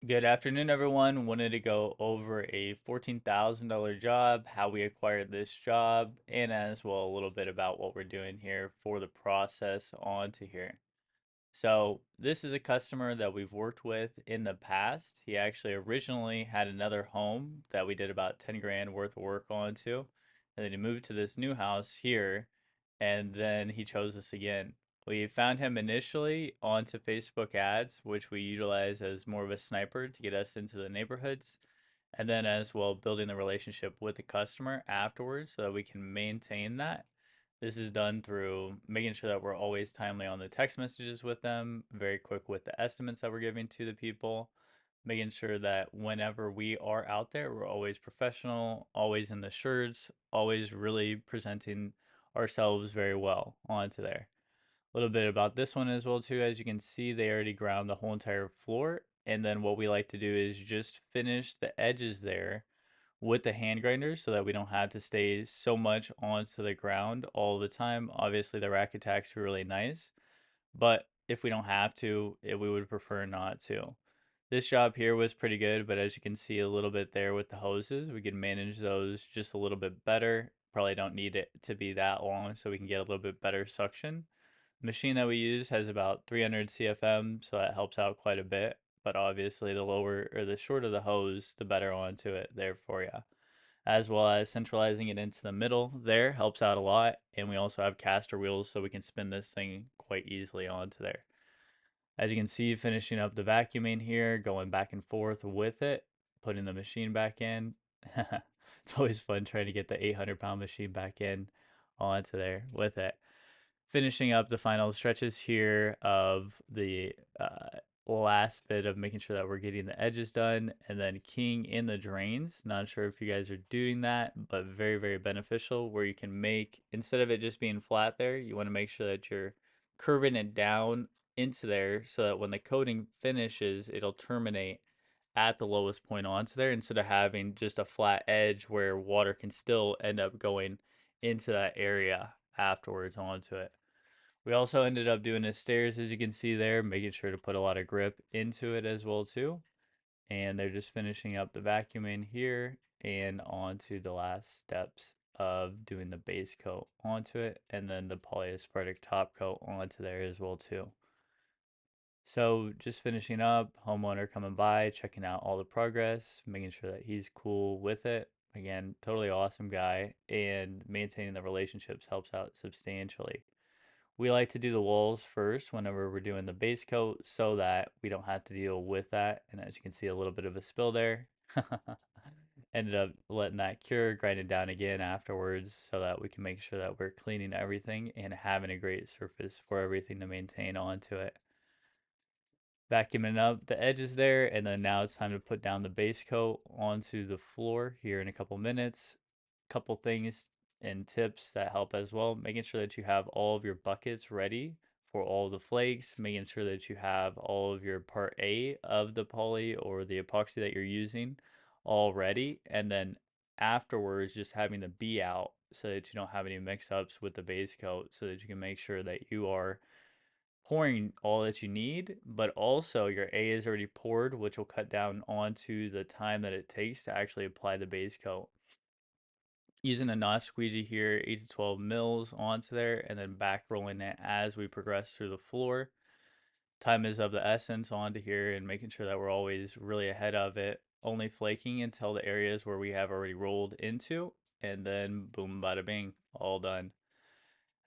Good afternoon, everyone. Wanted to go over a $14,000 job, how we acquired this job, and as well a little bit about what we're doing here for the process onto here. So, this is a customer that we've worked with in the past. He actually originally had another home that we did about 10 grand worth of work onto, and then he moved to this new house here, and then he chose us again. We found him initially onto Facebook ads, which we utilize as more of a sniper to get us into the neighborhoods, and then as well building the relationship with the customer afterwards so that we can maintain that. This is done through making sure that we're always timely on the text messages with them, very quick with the estimates that we're giving to the people, making sure that whenever we are out there, we're always professional, always in the shirts, always really presenting ourselves very well onto there. A little bit about this one as well too. As you can see, they already ground the whole entire floor. And then what we like to do is just finish the edges there with the hand grinder so that we don't have to stay so much onto the ground all the time. Obviously, the rack attacks are really nice, but if we don't have to, we would prefer not to. This job here was pretty good, but as you can see a little bit there with the hoses, we can manage those just a little bit better. Probably don't need it to be that long so we can get a little bit better suction. The machine that we use has about 300 CFM, so that helps out quite a bit. But obviously, the lower or the shorter the hose, the better onto it there for you. As well as centralizing it into the middle there helps out a lot. And we also have caster wheels so we can spin this thing quite easily onto there. As you can see, finishing up the vacuuming here, going back and forth with it, putting the machine back in. It's always fun trying to get the 800-pound machine back in onto there with it. Finishing up the final stretches here of the last bit of making sure that we're getting the edges done, and then keying in the drains. Not sure if you guys are doing that, but very, very beneficial where you can make, instead of it just being flat there, you want to make sure that you're curving it down into there so that when the coating finishes, it'll terminate at the lowest point onto there instead of having just a flat edge where water can still end up going into that area afterwards onto it. We also ended up doing the stairs, as you can see there, making sure to put a lot of grip into it as well too. And they're just finishing up the vacuuming here and onto the last steps of doing the base coat onto it and then the polyaspartic top coat onto there as well too. So just finishing up, homeowner coming by, checking out all the progress, making sure that he's cool with it. Again, totally awesome guy, and maintaining the relationships helps out substantially. We like to do the walls first whenever we're doing the base coat so that we don't have to deal with that. And as you can see, a little bit of a spill there. Ended up letting that cure, grind it down again afterwards so that we can make sure that we're cleaning everything and having a great surface for everything to maintain onto it. Vacuuming up the edges there, and then now it's time to put down the base coat onto the floor here in a couple minutes. Couple things and tips that help as well, making sure that you have all of your buckets ready for all the flakes, making sure that you have all of your part A of the poly or the epoxy that you're using all ready, and then afterwards just having the B out so that you don't have any mix-ups with the base coat so that you can make sure that you are pouring all that you need, but also your A is already poured, which will cut down onto the time that it takes to actually apply the base coat. Using a notch squeegee here, 8 to 12 mils onto there, and then back rolling it as we progress through the floor. Time is of the essence onto here and making sure that we're always really ahead of it, only flaking until the areas where we have already rolled into, and then boom, bada bing, all done.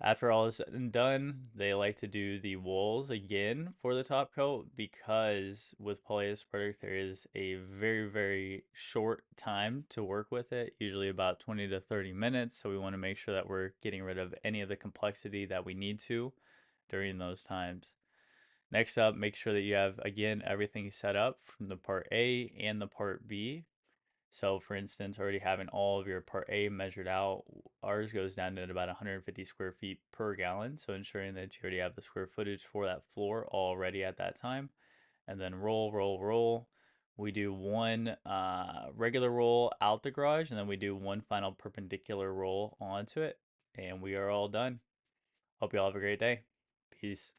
After all is said and done, they like to do the walls again for the top coat because with polyaspartic there is a very, very short time to work with it, usually about 20 to 30 minutes. So we want to make sure that we're getting rid of any of the complexity that we need to during those times. Next up, make sure that you have, again, everything set up from the part A and the part B. So for instance, already having all of your part A measured out, ours goes down to about 150 square feet per gallon. So ensuring that you already have the square footage for that floor already at that time. And then roll, roll, roll. We do one regular roll out the garage, and then we do one final perpendicular roll onto it. And we are all done. Hope you all have a great day. Peace.